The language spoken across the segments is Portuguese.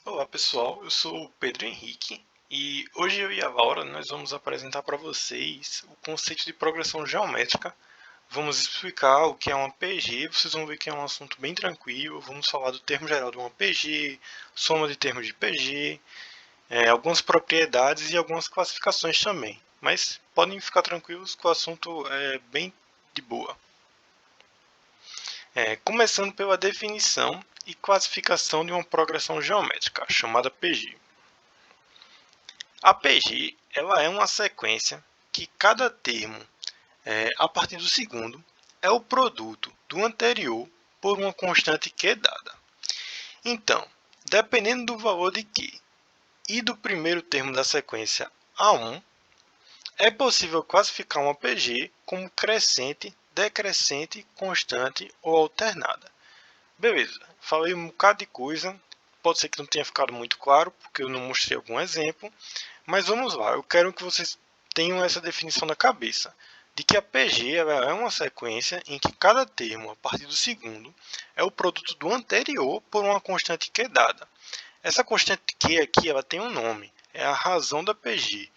Olá pessoal, eu sou o Pedro Henrique e hoje eu e a Laura nós vamos apresentar para vocês o conceito de progressão geométrica. Vamos explicar o que é uma PG, vocês vão ver que é um assunto bem tranquilo. Vamos falar do termo geral de uma PG, soma de termos de PG, algumas propriedades e algumas classificações também. Mas podem ficar tranquilos que o assunto é bem de boa. Começando pela definição e classificação de uma progressão geométrica, chamada PG. A PG ela é uma sequência que cada termo, a partir do segundo, é o produto do anterior por uma constante Q dada. Então, dependendo do valor de Q e do primeiro termo da sequência A1, é possível classificar uma PG como crescente, decrescente, constante ou alternada. Beleza, falei um bocado de coisa, pode ser que não tenha ficado muito claro, porque eu não mostrei algum exemplo, mas vamos lá, eu quero que vocês tenham essa definição na cabeça, de que a PG ela é uma sequência em que cada termo, a partir do segundo, é o produto do anterior por uma constante Q dada. Essa constante Q aqui ela tem um nome, é a razão da PG,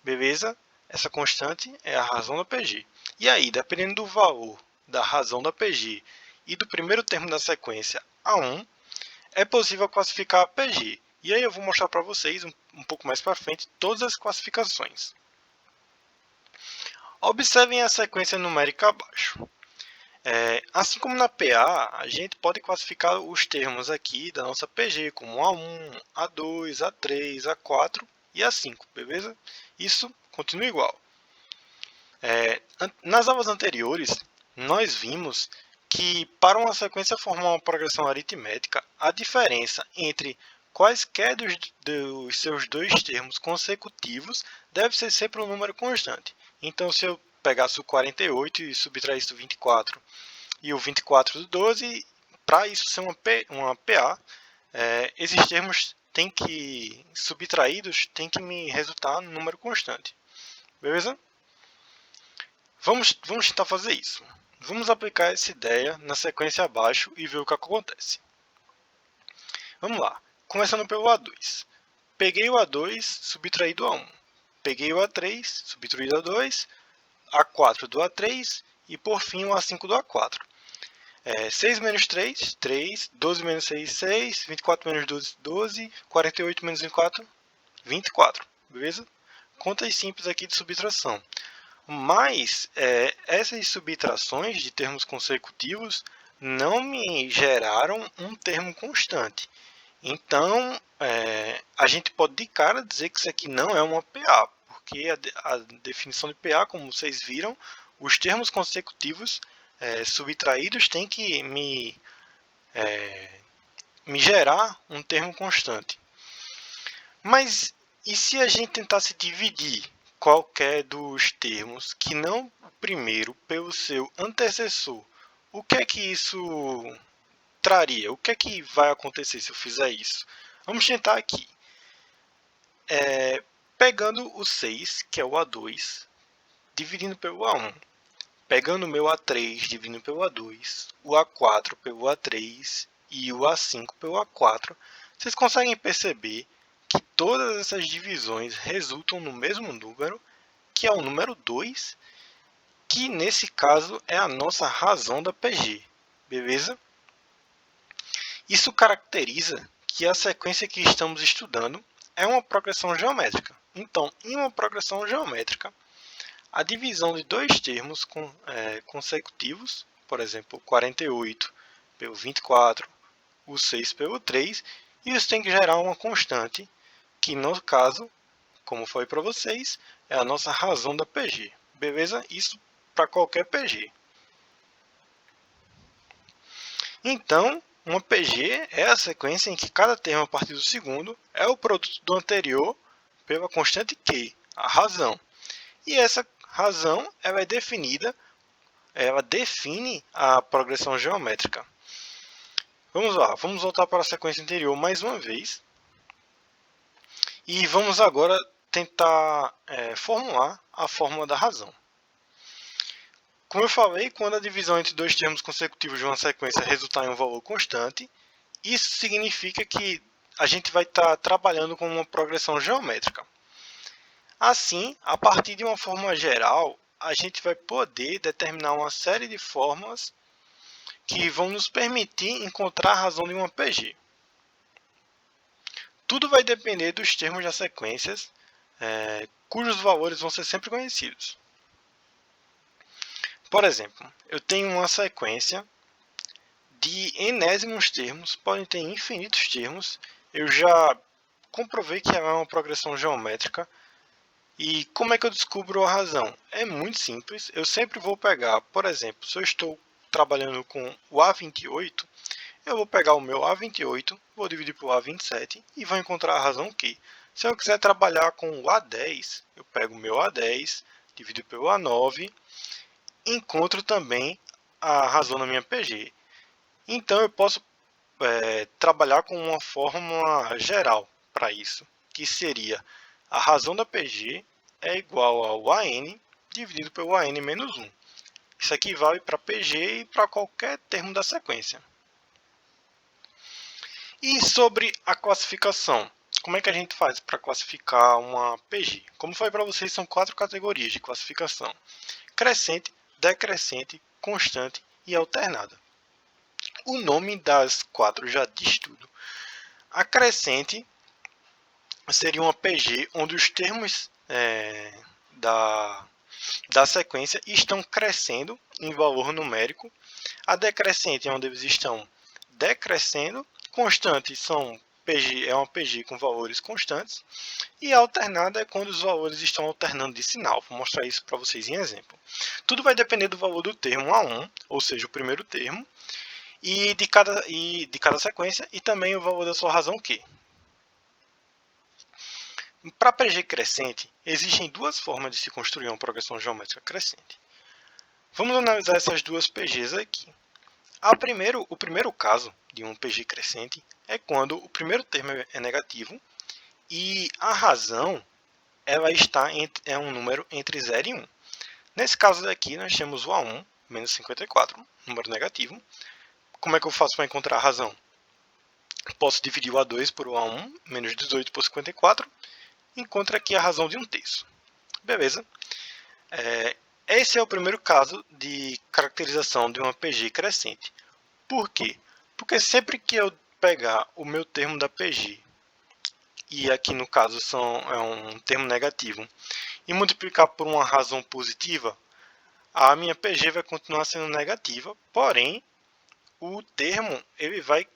beleza? Essa constante é a razão da PG. E aí, dependendo do valor da razão da PG e do primeiro termo da sequência A1, é possível classificar a PG. E aí eu vou mostrar para vocês, um pouco mais para frente, todas as classificações. Observem a sequência numérica abaixo. Assim como na PA, a gente pode classificar os termos aqui da nossa PG como A1, A2, A3, A4 e A5, beleza? Isso continua igual. Nas aulas anteriores, nós vimos que para uma sequência formar uma progressão aritmética, a diferença entre quaisquer dos seus dois termos consecutivos deve ser sempre um número constante. Então, se eu pegasse o 48 e subtraísse o 24 e o 24 do 12, para isso ser uma PA, esses termos subtraídos têm que me resultar num número constante. Beleza? Vamos tentar fazer isso. Vamos aplicar essa ideia na sequência abaixo e ver o que acontece. Vamos lá. Começando pelo A2. Peguei o A2 subtraído a 1. Peguei o A3 subtraído a 2, A4 do A3 e por fim o A5 do A4. 6 menos 3, 3. 12 menos 6, 6. 24 menos 12, 12. 48 menos 24, 24. Beleza? Contas simples aqui de subtração. Mas essas subtrações de termos consecutivos não me geraram um termo constante. Então, a gente pode de cara dizer que isso aqui não é uma PA, porque a definição de PA, como vocês viram, os termos consecutivos subtraídos têm que me gerar um termo constante. Mas e se a gente tentasse dividir qualquer dos termos que não o primeiro pelo seu antecessor? O que é que isso traria? O que é que vai acontecer se eu fizer isso? Vamos tentar aqui. Pegando o 6, que é o A2, dividindo pelo A1. Pegando o meu A3, dividindo pelo A2. O A4 pelo A3 e o A5 pelo A4. Vocês conseguem perceber que todas essas divisões resultam no mesmo número, que é o número 2, que nesse caso é a nossa razão da PG, beleza? Isso caracteriza que a sequência que estamos estudando é uma progressão geométrica. Então, em uma progressão geométrica, a divisão de dois termos consecutivos, por exemplo, 48 pelo 24, o 6 pelo 3, isso tem que gerar uma constante, que no caso, como foi para vocês, é a nossa razão da PG. Beleza? Isso para qualquer PG. Então, uma PG é a sequência em que cada termo a partir do segundo é o produto do anterior pela constante Q, a razão. E essa razão ela é definida, ela define a progressão geométrica. Vamos lá, vamos voltar para a sequência anterior mais uma vez. E vamos agora tentar formular a fórmula da razão. Como eu falei, quando a divisão entre dois termos consecutivos de uma sequência resultar em um valor constante, isso significa que a gente vai estar trabalhando com uma progressão geométrica. Assim, a partir de uma forma geral, a gente vai poder determinar uma série de formas que vão nos permitir encontrar a razão de uma PG. Tudo vai depender dos termos das sequências, cujos valores vão ser sempre conhecidos. Por exemplo, eu tenho uma sequência de enésimos termos, podem ter infinitos termos. Eu já comprovei que é uma progressão geométrica. E como é que eu descubro a razão? É muito simples. Eu sempre vou pegar, por exemplo, se eu estou trabalhando com o A28, eu vou pegar o meu A28, vou dividir por A27 e vou encontrar a razão que, se eu quiser trabalhar com o A10, eu pego o meu A10, divido pelo A9, encontro também a razão na minha PG. Então eu posso trabalhar com uma fórmula geral para isso, que seria a razão da PG é igual ao AN dividido pelo AN menos 1. Isso aqui vale para PG e para qualquer termo da sequência. E sobre a classificação, como é que a gente faz para classificar uma PG? Como falei para vocês, são 4 categorias de classificação: crescente, decrescente, constante e alternada. O nome das 4 já diz tudo. A crescente seria uma PG onde os termos da sequência estão crescendo em valor numérico. A decrescente é onde eles estão decrescendo. Constante é uma PG com valores constantes. E a alternada é quando os valores estão alternando de sinal. Vou mostrar isso para vocês em exemplo. Tudo vai depender do valor do termo A1, ou seja, o primeiro termo, e de cada sequência, e também o valor da sua razão Q. Para PG crescente, existem duas formas de se construir uma progressão geométrica crescente. Vamos analisar essas duas PGs aqui. O primeiro caso de um PG crescente é quando o primeiro termo é negativo e a razão ela é um número entre 0 e 1. Nesse caso daqui, nós temos o A1, menos 54, número negativo. Como é que eu faço para encontrar a razão? Posso dividir o A2 por o A1, menos 18 por 54. Encontra aqui a razão de 1/3. Beleza? Esse é o primeiro caso de caracterização de uma PG crescente. Por quê? Porque sempre que eu pegar o meu termo da PG, e aqui no caso é um termo negativo, e multiplicar por uma razão positiva, a minha PG vai continuar sendo negativa, porém, o termo ele vai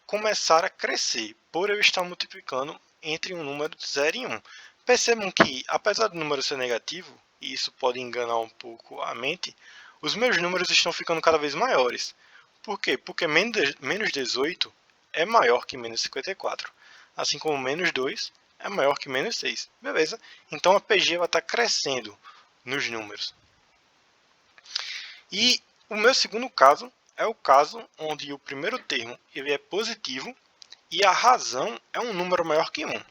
começar a crescer, por eu estar multiplicando entre um número de 0 e 1. Percebam que, apesar do número ser negativo, e isso pode enganar um pouco a mente, os meus números estão ficando cada vez maiores. Por quê? Porque menos 18 é maior que menos 54. Assim como menos 2 é maior que menos 6. Beleza? Então a PG vai estar crescendo nos números. E o meu segundo caso é o caso onde o primeiro termo ele é positivo e a razão é um número maior que 1.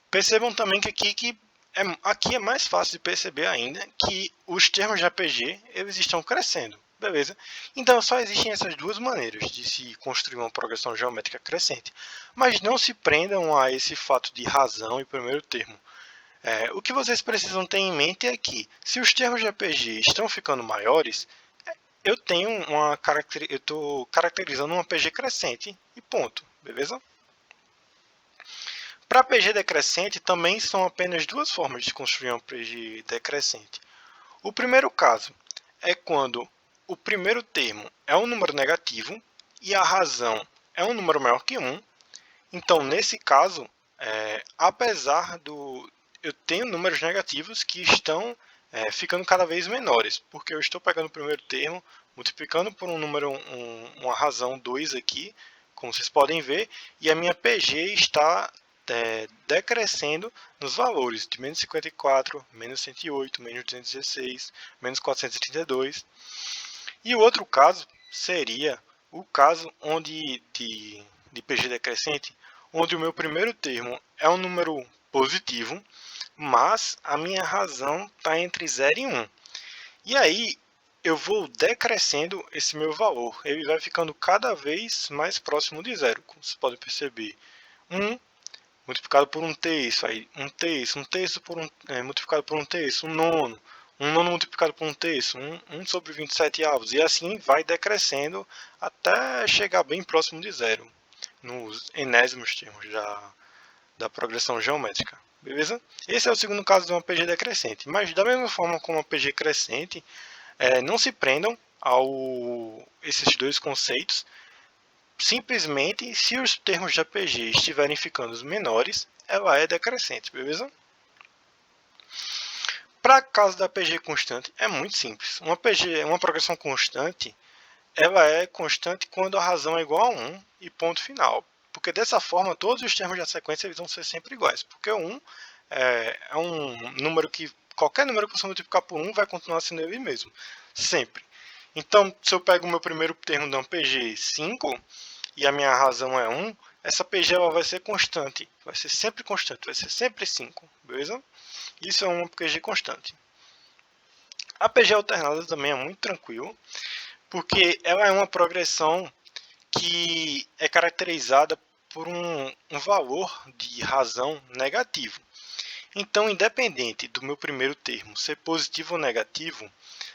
Percebam também que aqui é mais fácil de perceber ainda que os termos de APG eles estão crescendo. Beleza? Então só existem essas duas maneiras de se construir uma progressão geométrica crescente. Mas não se prendam a esse fato de razão e primeiro termo. O que vocês precisam ter em mente é que, se os termos de APG estão ficando maiores, eu estou caracterizando uma PG crescente e ponto, beleza? Para PG decrescente, também são apenas duas formas de construir uma PG decrescente. O primeiro caso é quando o primeiro termo é um número negativo e a razão é um número maior que 1. Então, nesse caso, apesar eu tenho números negativos que estão ficando cada vez menores, porque eu estou pegando o primeiro termo, multiplicando por um número, uma razão 2 aqui, como vocês podem ver, e a minha PG está decrescendo nos valores de menos 54, menos 108, menos 216, menos 432. E o outro caso seria o caso de PG decrescente, onde o meu primeiro termo é um número positivo, mas a minha razão está entre 0 e 1. E aí eu vou decrescendo esse meu valor. Ele vai ficando cada vez mais próximo de zero, como vocês podem perceber. 1 multiplicado por 1/3, aí 1/3, 1/3 por multiplicado por 1/3, 1/9, 1/9 multiplicado por 1/3, 1 sobre 27 avos, e assim vai decrescendo até chegar bem próximo de zero, nos enésimos termos da progressão geométrica, beleza? Esse é o segundo caso de uma PG decrescente, mas da mesma forma como a PG crescente, não se prendam a esses dois conceitos. Simplesmente, se os termos da PG estiverem ficando menores, ela é decrescente, beleza? Para caso da PG constante, é muito simples. Uma progressão constante, ela é constante quando a razão é igual a 1 e ponto final. Porque dessa forma, todos os termos da sequência eles vão ser sempre iguais. Porque 1 é um número que, qualquer número que você multiplicar por 1 vai continuar sendo ele mesmo. Sempre. Então, se eu pego o meu primeiro termo de uma PG 5, e a minha razão é 1, essa PG ela vai ser constante. Vai ser sempre constante, vai ser sempre 5, beleza? Isso é uma PG constante. A PG alternada também é muito tranquilo, porque ela é uma progressão que é caracterizada por um valor de razão negativo. Então, independente do meu primeiro termo ser positivo ou negativo,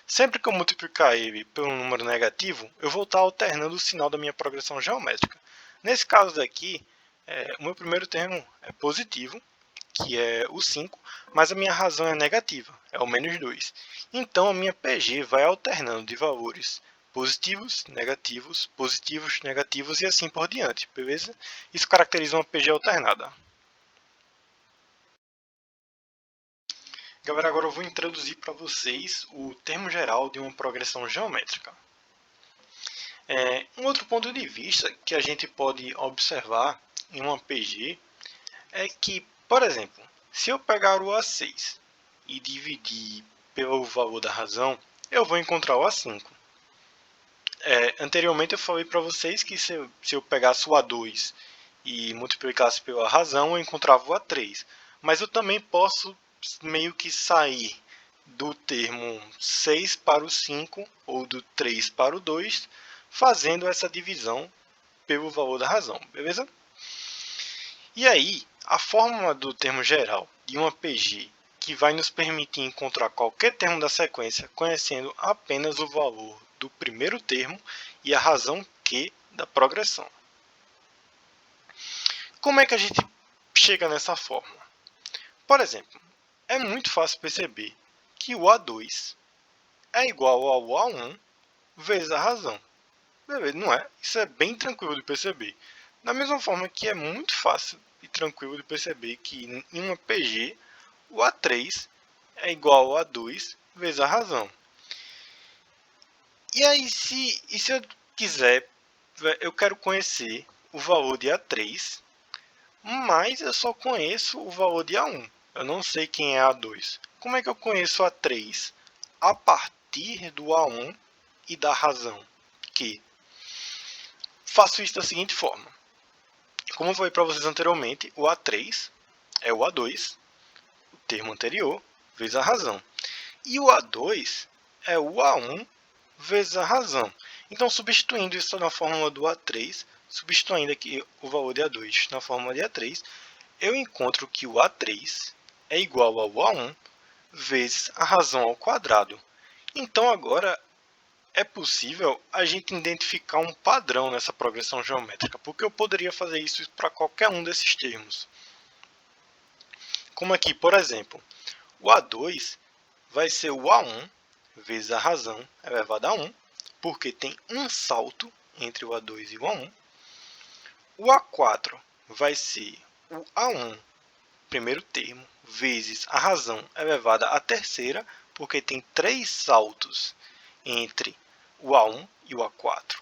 sempre que eu multiplicar ele pelo número negativo, eu vou estar alternando o sinal da minha progressão geométrica. Nesse caso daqui, o meu primeiro termo é positivo, que é o 5, mas a minha razão é negativa, é o menos 2. Então, a minha PG vai alternando de valores positivos, negativos e assim por diante, beleza? Isso caracteriza uma PG alternada. Galera, agora eu vou introduzir para vocês o termo geral de uma progressão geométrica. Um outro ponto de vista que a gente pode observar em uma PG é que, por exemplo, se eu pegar o A6 e dividir pelo valor da razão, eu vou encontrar o A5. Anteriormente eu falei para vocês que se eu pegasse o A2 e multiplicasse pela razão, eu encontrava o A3. Mas eu também posso meio que sair do termo 6 para o 5 ou do 3 para o 2, fazendo essa divisão pelo valor da razão, beleza? E aí, a fórmula do termo geral de uma PG que vai nos permitir encontrar qualquer termo da sequência conhecendo apenas o valor do primeiro termo e a razão Q da progressão. Como é que a gente chega nessa fórmula? Por exemplo, é muito fácil perceber que o A2 é igual ao A1 vezes a razão. Beleza, não é? Isso é bem tranquilo de perceber. Da mesma forma que é muito fácil e tranquilo de perceber que em uma PG, o A3 é igual ao A2 vezes a razão. E aí, se eu quiser, eu quero conhecer o valor de A3, mas eu só conheço o valor de A1. Eu não sei quem é A2. Como é que eu conheço A3? A partir do A1 e da razão Q. Faço isso da seguinte forma. Como eu falei para vocês anteriormente, o A3 é o A2, o termo anterior, vezes a razão. E o A2 é o A1 vezes a razão. Então, substituindo isso na fórmula do A3, substituindo aqui o valor de A2 na fórmula de A3, eu encontro que o A3 é igual ao A1 vezes a razão ao quadrado. Então, agora é possível a gente identificar um padrão nessa progressão geométrica, porque eu poderia fazer isso para qualquer um desses termos. Como aqui, por exemplo, o A2 vai ser o A1 vezes a razão elevada a 1, porque tem um salto entre o A2 e o A1. O A4 vai ser o A1, primeiro termo, vezes a razão elevada à terceira, porque tem 3 saltos entre o A1 e o A4.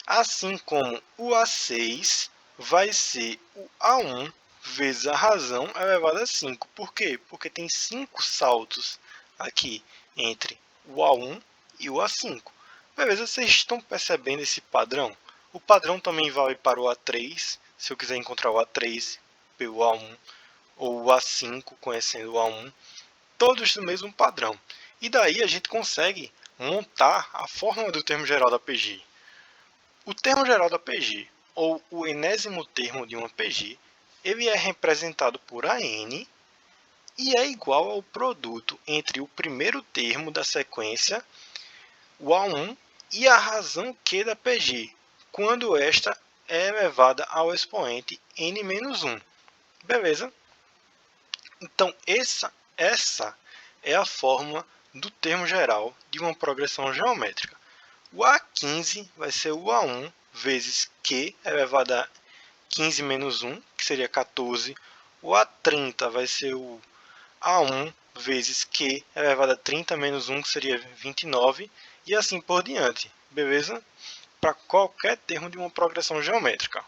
Assim como o A6 vai ser o A1 vezes a razão elevada a 5. Por quê? Porque tem 5 saltos aqui entre o A1 e o A5. Beleza, vocês estão percebendo esse padrão? O padrão também vale para o A3, se eu quiser encontrar o A3 pelo A1, ou o A5 conhecendo o A1, todos do mesmo padrão. E daí a gente consegue montar a fórmula do termo geral da PG. O termo geral da PG, ou o enésimo termo de uma PG, ele é representado por AN e é igual ao produto entre o primeiro termo da sequência, o A1, e a razão Q da PG, quando esta é elevada ao expoente n-1. Beleza? Então, essa é a fórmula do termo geral de uma progressão geométrica. O A15 vai ser o A1 vezes Q elevado a 15 menos 1, que seria 14. O A30 vai ser o A1 vezes Q elevado a 30 menos 1, que seria 29, e assim por diante. Beleza? Para qualquer termo de uma progressão geométrica.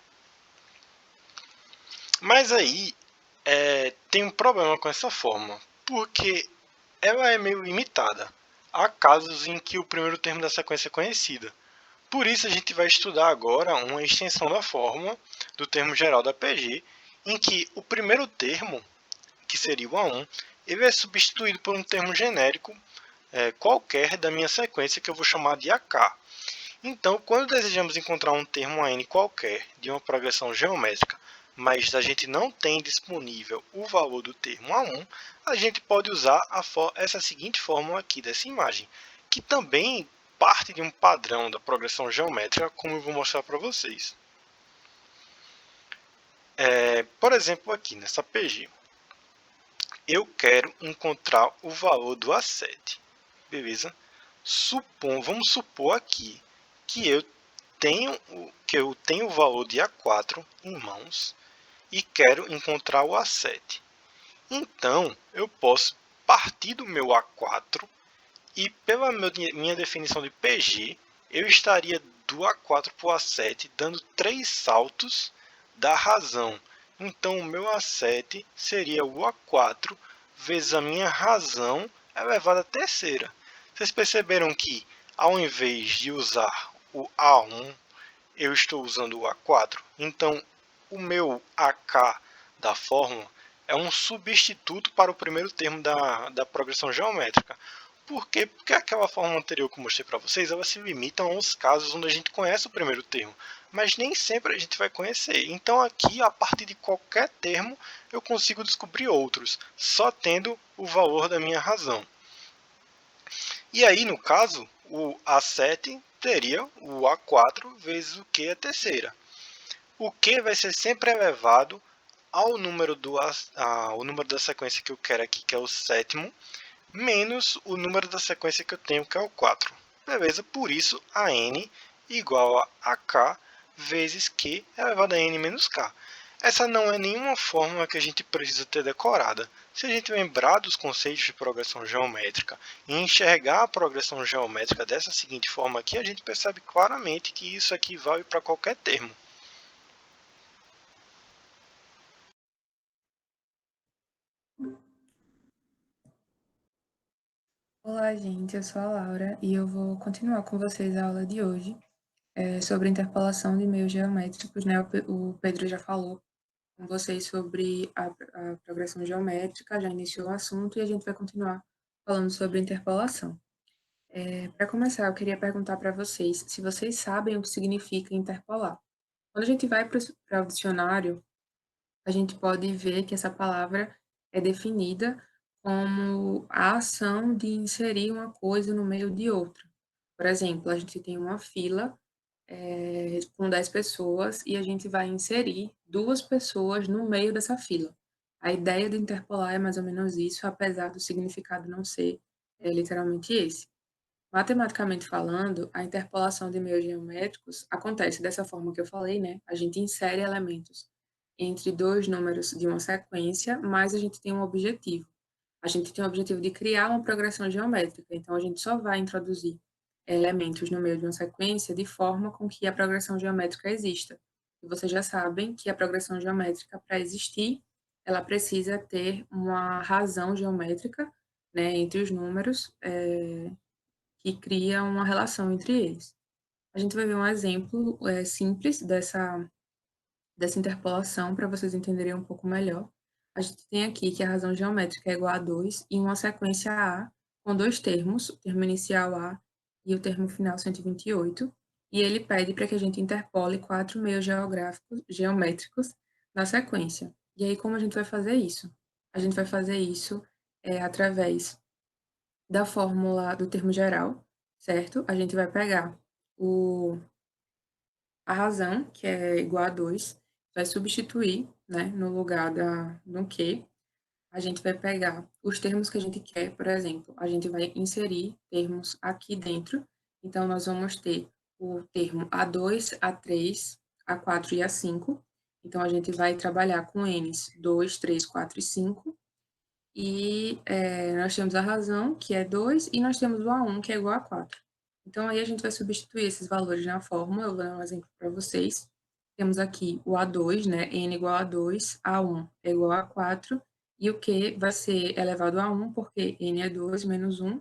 Mas aí tem um problema com essa fórmula, porque ela é meio limitada. Há casos em que o primeiro termo da sequência é conhecido. Por isso a gente vai estudar agora uma extensão da fórmula do termo geral da PG, em que o primeiro termo, que seria o A1, ele é substituído por um termo genérico qualquer da minha sequência, que eu vou chamar de AK. Então, quando desejamos encontrar um termo AN qualquer de uma progressão geométrica, mas a gente não tem disponível o valor do termo A1, a gente pode usar essa seguinte fórmula aqui dessa imagem, que também parte de um padrão da progressão geométrica, como eu vou mostrar para vocês. Por exemplo, aqui nessa PG, eu quero encontrar o valor do A7. Beleza? Vamos supor aqui que eu tenho o valor de A4 em mãos e quero encontrar o A7. Então, eu posso partir do meu A4 e, pela minha definição de PG, eu estaria do A4 para o A7 dando 3 saltos da razão. Então, o meu A7 seria o A4 vezes a minha razão elevada à terceira. Vocês perceberam que, ao invés de usar o A1, eu estou usando o A4? Então, o meu AK da fórmula é um substituto para o primeiro termo da progressão geométrica. Por quê? Porque aquela fórmula anterior que eu mostrei para vocês, ela se limita aos casos onde a gente conhece o primeiro termo, mas nem sempre a gente vai conhecer. Então aqui, a partir de qualquer termo, eu consigo descobrir outros, só tendo o valor da minha razão. E aí, no caso, o A7 teria o A4 vezes o Q a terceira. O Q vai ser sempre elevado ao número da sequência que eu quero aqui, que é o sétimo, menos o número da sequência que eu tenho, que é o 4. Beleza? Por isso, a n igual a AK vezes Q elevado a n menos K. Essa não é nenhuma fórmula que a gente precisa ter decorada. Se a gente lembrar dos conceitos de progressão geométrica e enxergar a progressão geométrica dessa seguinte forma aqui, a gente percebe claramente que isso aqui vale para qualquer termo. Olá, gente, eu sou a Laura e eu vou continuar com vocês a aula de hoje sobre interpolação de meios geométricos, né? O Pedro já falou com vocês sobre a progressão geométrica, já iniciou o assunto e a gente vai continuar falando sobre interpolação. Para começar, eu queria perguntar para vocês se vocês sabem o que significa interpolar. Quando a gente vai para o dicionário, a gente pode ver que essa palavra é definida como a ação de inserir uma coisa no meio de outra. Por exemplo, a gente tem uma fila com 10 pessoas e a gente vai inserir 2 pessoas no meio dessa fila. A ideia de interpolar é mais ou menos isso, apesar do significado não ser literalmente esse. Matematicamente falando, a interpolação de meios geométricos acontece dessa forma que eu falei, né? A gente insere elementos entre 2 números de uma sequência, mas a gente tem um objetivo. A gente tem o objetivo de criar uma progressão geométrica, então a gente só vai introduzir elementos no meio de uma sequência de forma com que a progressão geométrica exista. E vocês já sabem que a progressão geométrica, para existir, ela precisa ter uma razão geométrica, né, entre os números, que cria uma relação entre eles. A gente vai ver um exemplo simples dessa interpolação para vocês entenderem um pouco melhor. A gente tem aqui que a razão geométrica é igual a 2 em uma sequência A com 2 termos, o termo inicial A e o termo final 128. e ele pede para que a gente interpole 4 meios geométricos na sequência. E aí, como a gente vai fazer isso? A gente vai fazer isso através da fórmula do termo geral, certo? A gente vai pegar a razão, que é igual a 2, vai substituir, né, no lugar do Q. A gente vai pegar os termos que a gente quer, por exemplo, a gente vai inserir termos aqui dentro. Então, nós vamos ter o termo A2, A3, A4 e A5. Então, a gente vai trabalhar com N's 2, 3, 4 e 5. E nós temos a razão, que é 2, e nós temos o A1, que é igual a 4. Então, aí a gente vai substituir esses valores na fórmula. Eu vou dar um exemplo para vocês. Temos aqui o A2, né? N igual a 2, A1 é igual a 4, e o Q vai ser elevado a 1, porque N é 2 menos 1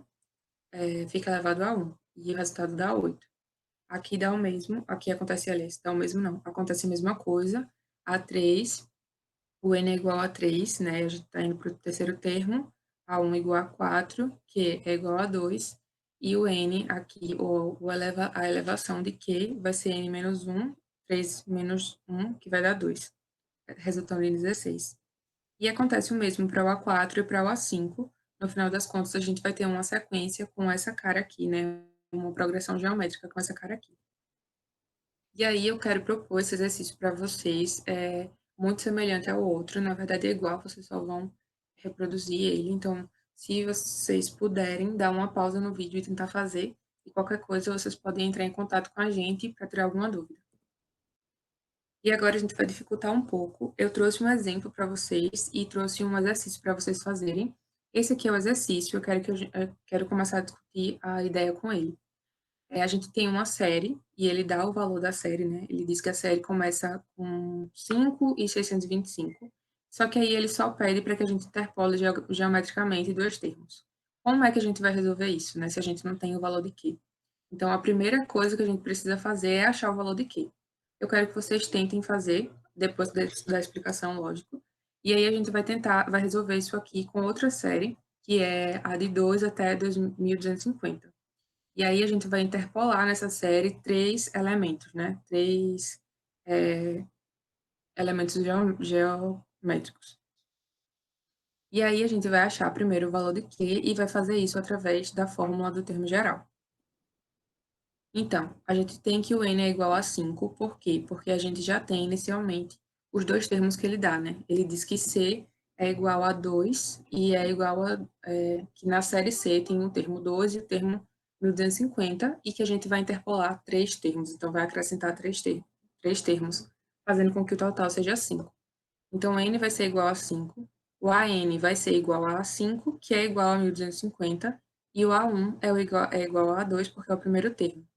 fica elevado a 1, e o resultado dá 8. Aqui dá o mesmo, aqui acontece, aliás, dá o mesmo não, acontece a mesma coisa, A3, o N é igual a 3, né? A gente está indo para o terceiro termo, A1 igual a 4, Q é igual a 2, e o N aqui, a elevação de Q vai ser N menos 1, 3 menos 1, que vai dar 2, resultando em 16. E acontece o mesmo para o A4 e para o A5. No final das contas, a gente vai ter uma sequência com essa cara aqui, né? Uma progressão geométrica com essa cara aqui. E aí eu quero propor esse exercício para vocês, muito semelhante ao outro, na verdade é igual, vocês só vão reproduzir ele. Então, se vocês puderem, dar uma pausa no vídeo e tentar fazer, e qualquer coisa vocês podem entrar em contato com a gente para tirar alguma dúvida. E agora a gente vai dificultar um pouco. Eu trouxe um exemplo para vocês e trouxe um exercício para vocês fazerem. Esse aqui é o exercício, eu quero começar a discutir a ideia com ele. A gente tem uma série, e ele dá o valor da série, né? Ele diz que a série começa com 5 e 625. Só que aí ele só pede para que a gente interpole geometricamente dois termos. Como é que a gente vai resolver isso, né? Se a gente não tem o valor de Q? Então, a primeira coisa que a gente precisa fazer é achar o valor de Q. Eu quero que vocês tentem fazer, depois da explicação, lógico. E aí a gente vai resolver isso aqui com outra série, que é a de 2 até 2250. E aí a gente vai interpolar nessa série três elementos, né? Três elementos geométricos. E aí a gente vai achar primeiro o valor de Q e vai fazer isso através da fórmula do termo geral. Então, a gente tem que o N é igual a 5, por quê? Porque a gente já tem inicialmente os dois termos que ele dá, né? Ele diz que C é igual a 2 e é igual a... que na série C tem o termo 2 e o termo 1250 e que a gente vai interpolar três termos. Então, vai acrescentar três termos, fazendo com que o total seja 5. Então, N vai ser igual a 5, o AN vai ser igual a 5, que é igual a 1250, e o A1 é igual a 2, porque é o primeiro termo.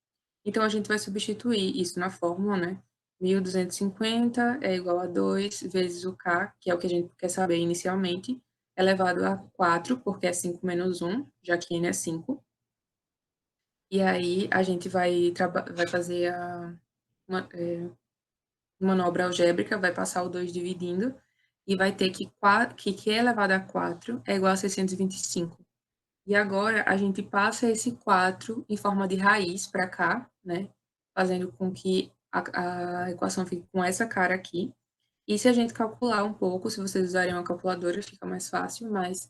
Então, a gente vai substituir isso na fórmula, né? 1250 é igual a 2 vezes o K, que é o que a gente quer saber inicialmente, elevado a 4, porque é 5 menos 1, já que N é 5. E aí, a gente vai fazer uma manobra algébrica, vai passar o 2 dividindo, e vai ter que Q elevado a 4 é igual a 625. E agora a gente passa esse 4 em forma de raiz para cá, né? Fazendo com que a equação fique com essa cara aqui. E se a gente calcular um pouco, se vocês usarem uma calculadora, fica mais fácil, mas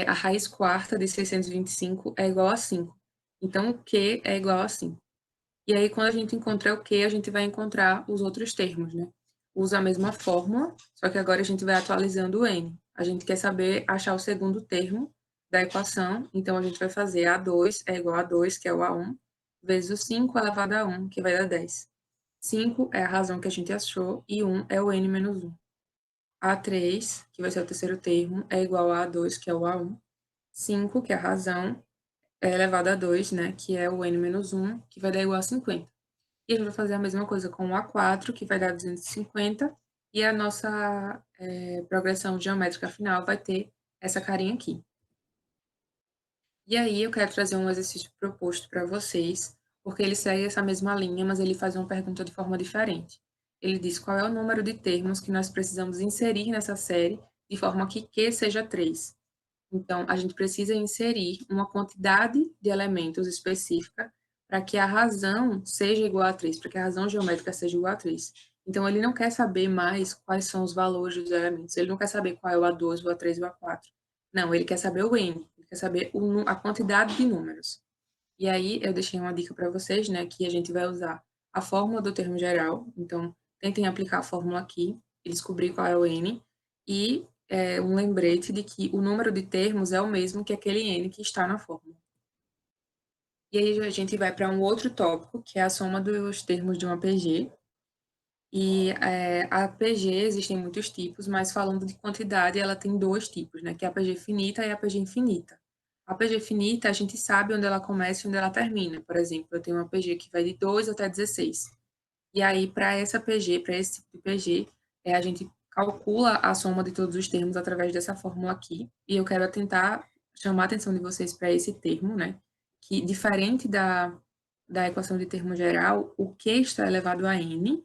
a raiz quarta de 625 é igual a 5. Então, o Q é igual a 5. E aí, quando a gente encontrar o Q, a gente vai encontrar os outros termos, né? Usa a mesma fórmula, só que agora a gente vai atualizando o N. A gente quer saber achar o segundo termo da equação, então a gente vai fazer A2 é igual a 2, que é o A1, vezes o 5 elevado a 1, que vai dar 10. 5 é a razão que a gente achou, e 1 é o N menos 1. A3, que vai ser o terceiro termo, é igual a A2, que é o A1. 5, que é a razão, é elevado a 2, né, que é o N menos 1, que vai dar igual a 50. E a gente vai fazer a mesma coisa com o A4, que vai dar 250, e a nossa progressão geométrica final vai ter essa carinha aqui. E aí eu quero trazer um exercício proposto para vocês, porque ele segue essa mesma linha, mas ele faz uma pergunta de forma diferente. Ele diz qual é o número de termos que nós precisamos inserir nessa série de forma que Q seja 3. Então, a gente precisa inserir uma quantidade de elementos específica para que a razão seja igual a 3, para que a razão geométrica seja igual a 3. Então, ele não quer saber mais quais são os valores dos elementos, ele não quer saber qual é o A2, o A3 e o A4. Não, ele quer saber o N, ele quer saber a quantidade de números. E aí, eu deixei uma dica para vocês, né, que a gente vai usar a fórmula do termo geral. Então, tentem aplicar a fórmula aqui e descobrir qual é o N. E um lembrete de que o número de termos é o mesmo que aquele N que está na fórmula. E aí, a gente vai para um outro tópico, que é a soma dos termos de uma PG. E a PG existem muitos tipos, mas falando de quantidade, ela tem dois tipos, né? Que é a PG finita e a PG infinita. A PG finita, a gente sabe onde ela começa e onde ela termina. Por exemplo, eu tenho uma PG que vai de 2 até 16. E aí, para essa PG, para esse tipo de PG, a gente calcula a soma de todos os termos através dessa fórmula aqui. E eu quero tentar chamar a atenção de vocês para esse termo, né? Que, diferente da equação de termo geral, o Q está elevado a N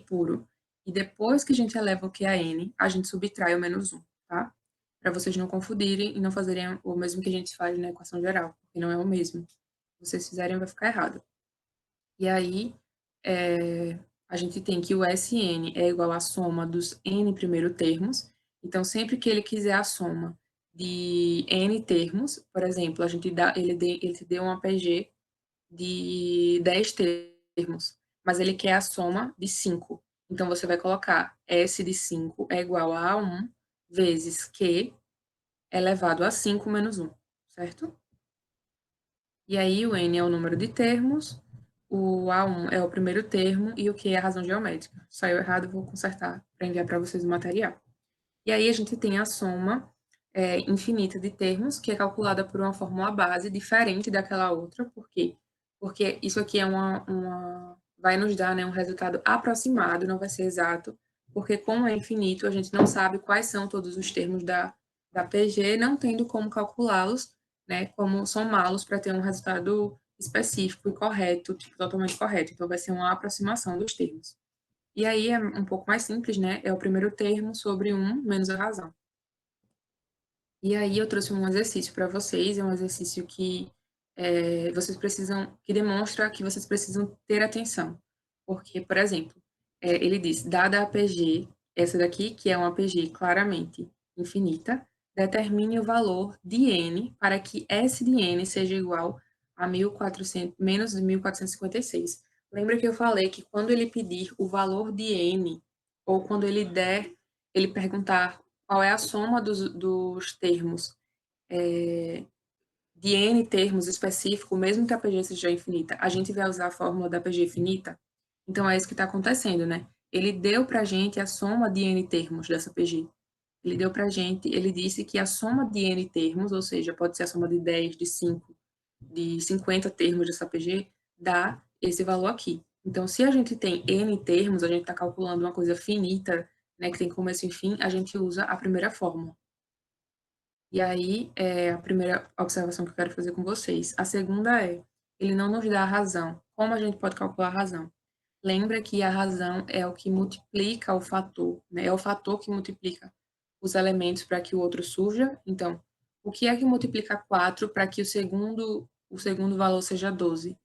puro. E depois que a gente eleva o Q a N, a gente subtrai o menos 1, tá? Para vocês não confundirem e não fazerem o mesmo que a gente faz na equação geral, porque não é o mesmo. Se vocês fizerem, vai ficar errado. E aí, a gente tem que o Sn é igual à soma dos n primeiro termos. Então, sempre que ele quiser a soma de n termos, por exemplo, ele te deu uma PG de 10 termos, mas ele quer a soma de 5. Então, você vai colocar S de 5 é igual a A1 vezes Q elevado a 5 menos 1, certo? E aí, o N é o número de termos, o A1 é o primeiro termo e o Q é a razão geométrica. Saiu errado, vou consertar para enviar para vocês o material. E aí, a gente tem a soma infinita de termos, que é calculada por uma fórmula base diferente daquela outra. Por quê? Porque isso aqui é vai nos dar, né, um resultado aproximado, não vai ser exato, porque como é infinito, a gente não sabe quais são todos os termos da PG, não tendo como calculá-los, né, como somá-los para ter um resultado específico e correto, tipo, totalmente correto. Então, vai ser uma aproximação dos termos. E aí é um pouco mais simples, né? É o primeiro termo sobre 1 menos a razão. E aí eu trouxe um exercício para vocês, é um exercício que vocês precisam, que demonstra que vocês precisam ter atenção. Porque, por exemplo, ele diz, dada a PG, essa daqui, que é uma PG claramente infinita, determine o valor de n para que S de n seja igual a 1400, menos 1456. Lembra que eu falei que quando ele pedir o valor de n, ou quando ele ele perguntar qual é a soma dos termos, de n termos específico, mesmo que a PG seja infinita, a gente vai usar a fórmula da PG infinita? Então, é isso que está acontecendo, né? Ele deu para a gente a soma de n termos dessa PG. Ele deu para a gente, ele disse que a soma de n termos, ou seja, pode ser a soma de 10, de 5, de 50 termos dessa PG, dá esse valor aqui. Então, se a gente tem n termos, a gente está calculando uma coisa finita, né, que tem começo e fim, a gente usa a primeira fórmula. E aí, a primeira observação que eu quero fazer com vocês. A segunda ele não nos dá a razão. Como a gente pode calcular a razão? Lembra que a razão é o que multiplica o fator, né? É o fator que multiplica os elementos para que o outro surja. Então, o que é que multiplica 4 para que o segundo valor seja 12?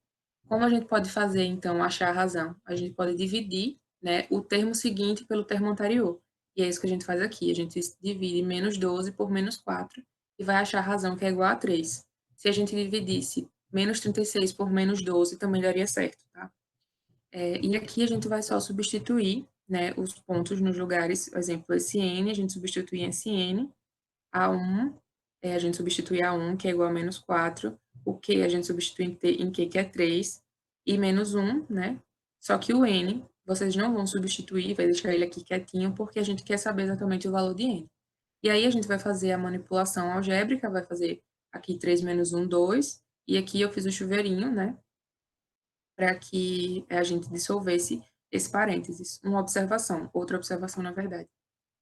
Como a gente pode fazer, então, achar a razão? A gente pode dividir, né, o termo seguinte pelo termo anterior. E é isso que a gente faz aqui. A gente divide menos 12 por menos 4 e vai achar a razão que é igual a 3. Se a gente dividisse menos 36 por menos 12, também daria certo, tá? E aqui a gente vai só substituir, né, os pontos nos lugares, por exemplo, esse n, a gente substitui em Sn, A1, a gente substitui A1, que é igual a menos 4, o Q a gente substitui em Q, que é 3, e menos 1, né? Só que o N, vocês não vão substituir, vai deixar ele aqui quietinho, porque a gente quer saber exatamente o valor de N. E aí a gente vai fazer a manipulação algébrica, vai fazer aqui 3 menos 1, 2, e aqui eu fiz o chuveirinho, né? Para que a gente dissolvesse esse parênteses. Uma observação, outra observação, na verdade.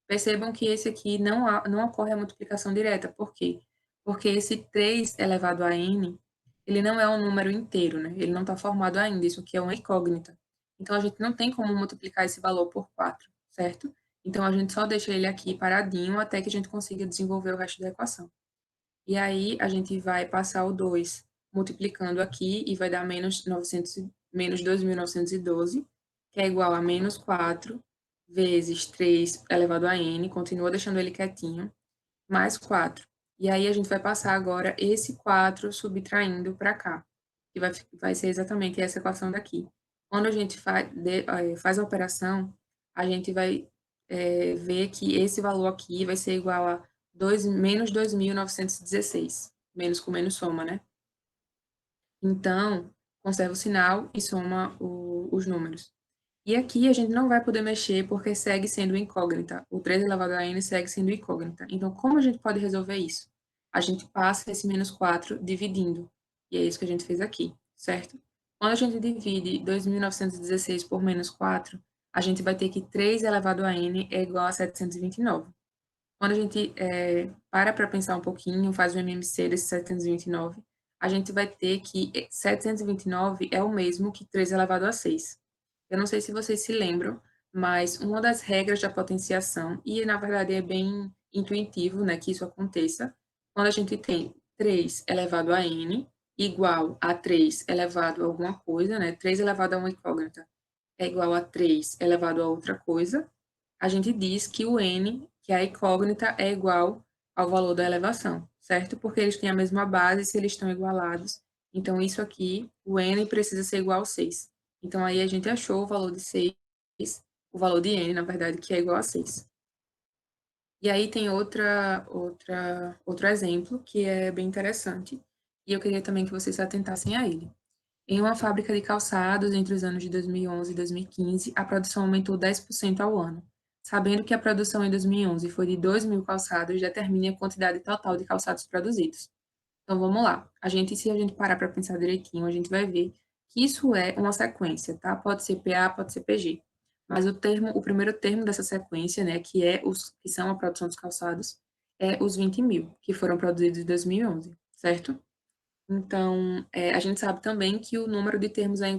Percebam que esse aqui não ocorre a multiplicação direta. Por quê? Porque esse 3 elevado a n, ele não é um número inteiro, né? Ele não está formado ainda, isso aqui é uma incógnita. Então, a gente não tem como multiplicar esse valor por 4, certo? Então, a gente só deixa ele aqui paradinho até que a gente consiga desenvolver o resto da equação. E aí, a gente vai passar o 2 multiplicando aqui e vai dar menos 2.912, que é igual a menos 4 vezes 3 elevado a n, continua deixando ele quietinho, mais 4. E aí a gente vai passar agora esse 4 subtraindo para cá, que vai ser exatamente essa equação daqui. Quando a gente faz a operação, a gente vai ver que esse valor aqui vai ser igual a menos 2.916, menos com menos soma, né? Então, conserva o sinal e soma os números. E aqui a gente não vai poder mexer porque segue sendo incógnita. O 3 elevado a n segue sendo incógnita. Então, como a gente pode resolver isso? A gente passa esse menos 4 dividindo. E é isso que a gente fez aqui, certo? Quando a gente divide 2.916 por menos 4, a gente vai ter que 3 elevado a n é igual a 729. Quando a gente para pensar um pouquinho, faz o MMC desse 729, a gente vai ter que 729 é o mesmo que 3 elevado a 6. Eu não sei se vocês se lembram, mas uma das regras da potenciação, e na verdade é bem intuitivo, né, que isso aconteça, quando a gente tem 3 elevado a n igual a 3 elevado a alguma coisa, né, 3 elevado a uma incógnita é igual a 3 elevado a outra coisa, a gente diz que o n, que é a incógnita, é igual ao valor da elevação, certo? Porque eles têm a mesma base se eles estão igualados. Então, isso aqui, o n precisa ser igual a 6. Então, aí a gente achou o valor de 6, o valor de n, na verdade, que é igual a 6. E aí tem outro exemplo que é bem interessante, e eu queria também que vocês se atentassem a ele. Em uma fábrica de calçados, entre os anos de 2011 e 2015, a produção aumentou 10% ao ano. Sabendo que a produção em 2011 foi de 2.000 calçados, determine a quantidade total de calçados produzidos. Então, vamos lá. Se a gente parar para pensar direitinho, a gente vai ver que isso é uma sequência, tá? Pode ser PA, pode ser PG. Mas o primeiro termo dessa sequência, né, que são a produção dos calçados, é os 20.000, que foram produzidos em 2011, certo? Então, a gente sabe também que o número de termos é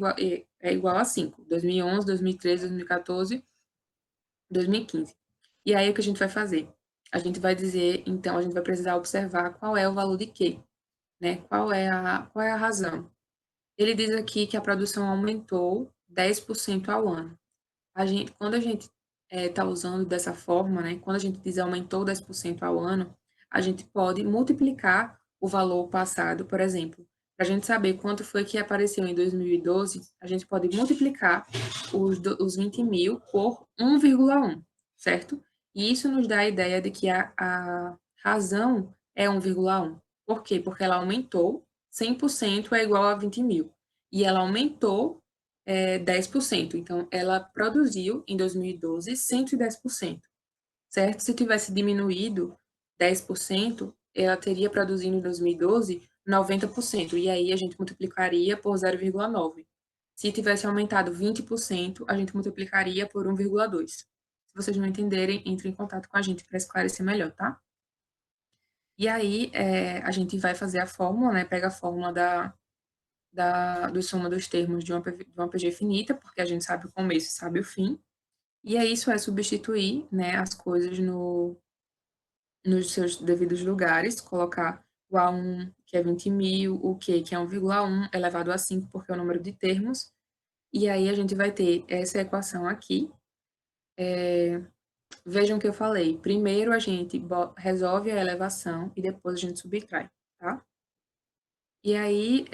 igual a 5, 2011, 2013, 2014, 2015. E aí, o que a gente vai fazer? A gente vai dizer, então, a gente vai precisar observar qual é o valor de quê, né? Qual é a razão? Ele diz aqui que a produção aumentou 10% ao ano. Quando a gente está usando dessa forma, né, quando a gente diz aumentou 10% ao ano, a gente pode multiplicar o valor passado, por exemplo. Para a gente saber quanto foi que apareceu em 2012, a gente pode multiplicar os 20.000 por 1,1, certo? E isso nos dá a ideia de que a razão é 1,1. Por quê? Porque ela aumentou, 100% é igual a 20.000. E ela aumentou 10%. Então, ela produziu, em 2012, 110%, certo? Se tivesse diminuído 10%, ela teria produzido em 2012 90%, e aí a gente multiplicaria por 0,9. Se tivesse aumentado 20%, a gente multiplicaria por 1,2. Se vocês não entenderem, entre em contato com a gente para esclarecer melhor, tá? E aí, a gente vai fazer a fórmula, né? Pega a fórmula do soma dos termos de uma PG finita, porque a gente sabe o começo e sabe o fim. E aí isso é substituir, né, as coisas nos seus devidos lugares, colocar o A1, que é 20.000, o Q, que é 1,1, elevado a 5, porque é o número de termos. E aí a gente vai ter essa equação aqui. Vejam o que eu falei. Primeiro a gente resolve a elevação e depois a gente subtrai, tá? E aí,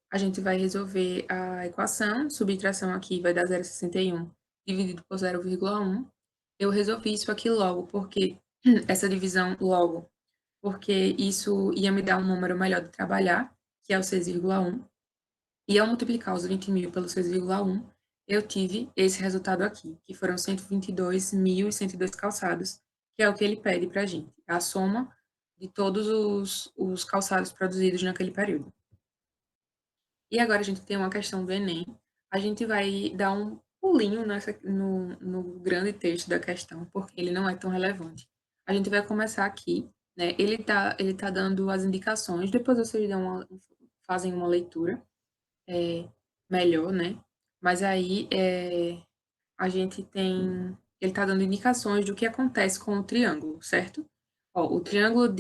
a gente vai resolver a equação, subtração aqui vai dar 0,61 dividido por 0,1. Eu resolvi isso aqui logo, porque essa divisão logo, porque isso ia me dar um número melhor de trabalhar, que é o 6,1. E ao multiplicar os 20.000 pelo 6,1, eu tive esse resultado aqui, que foram 122.102 calçados, que é o que ele pede para a gente, a soma de todos os calçados produzidos naquele período. E agora a gente tem uma questão do Enem. A gente vai dar um pulinho no grande texto da questão, porque ele não é tão relevante. A gente vai começar aqui, né? Ele tá dando as indicações, depois vocês fazem uma leitura melhor, né? Mas aí a gente tem. Ele está dando indicações do que acontece com o triângulo, certo? Ó, o triângulo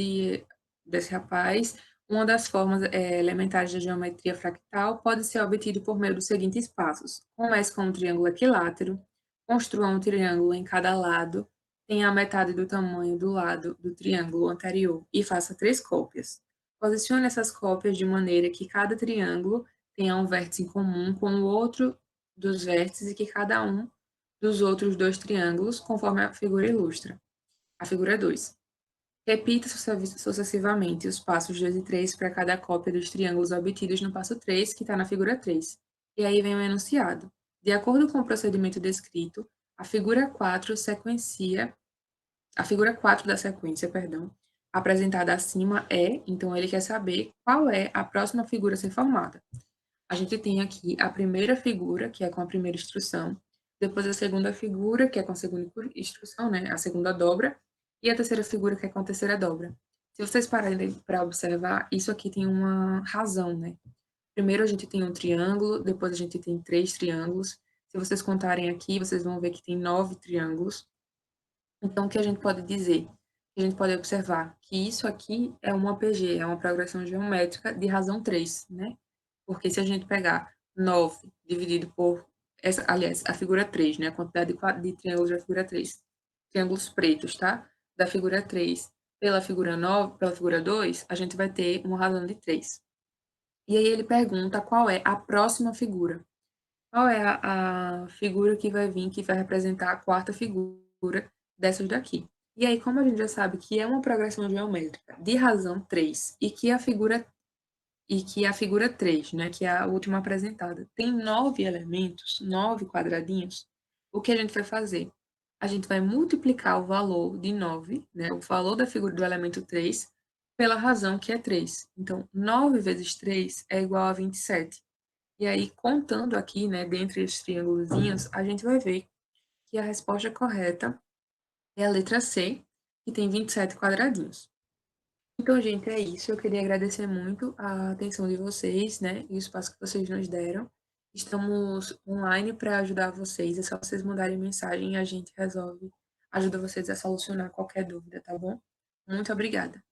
desse rapaz, Uma das formas elementares da geometria fractal pode ser obtido por meio dos seguintes passos. Comece com um triângulo equilátero, construa um triângulo em cada lado, tenha a metade do tamanho do lado do triângulo anterior e faça 3 cópias. Posicione essas cópias de maneira que cada triângulo tenha um vértice em comum com o outro dos vértices e que cada um dos outros 2 triângulos, conforme a figura ilustra. A figura 2. Repita sucessivamente os passos 2 e 3 para cada cópia dos triângulos obtidos no passo 3, que está na figura 3. E aí vem o enunciado. De acordo com o procedimento descrito, a figura 4 da sequência, apresentada acima então ele quer saber qual é a próxima figura a ser formada. A gente tem aqui a primeira figura, que é com a primeira instrução, depois a segunda figura, que é com a segunda instrução, né, a segunda dobra, e a terceira figura, que é com a terceira dobra. Se vocês pararem para observar, isso aqui tem uma razão, né? Primeiro a gente tem um triângulo, depois a gente tem 3 triângulos. Se vocês contarem aqui, vocês vão ver que tem 9 triângulos. Então, o que a gente pode dizer? A gente pode observar que isso aqui é uma PG, é uma progressão geométrica de razão 3, né? Porque se a gente pegar 9 dividido por, aliás, a figura 3, né? A quantidade de triângulos da figura 3, triângulos pretos, tá? Da figura 3 pela figura 9, pela figura 2, a gente vai ter uma razão de 3. E aí ele pergunta qual é a próxima figura. Qual é a figura que vai vir, que vai representar a quarta figura dessas daqui. E aí, como a gente já sabe que é uma progressão geométrica de razão 3 e que a figura 3, né, que é a última apresentada, tem 9 elementos, 9 quadradinhos, o que a gente vai fazer? A gente vai multiplicar o valor de 9, né, o valor da figura do elemento 3, pela razão que é 3. Então, 9 vezes 3 é igual a 27. E aí, contando aqui, né, dentre os triângulozinhos, a gente vai ver que a resposta correta é a letra C, que tem 27 quadradinhos. Então, gente, é isso. Eu queria agradecer muito a atenção de vocês, né, e o espaço que vocês nos deram. Estamos online para ajudar vocês. É só vocês mandarem mensagem e a gente ajuda vocês a solucionar qualquer dúvida, tá bom? Muito obrigada.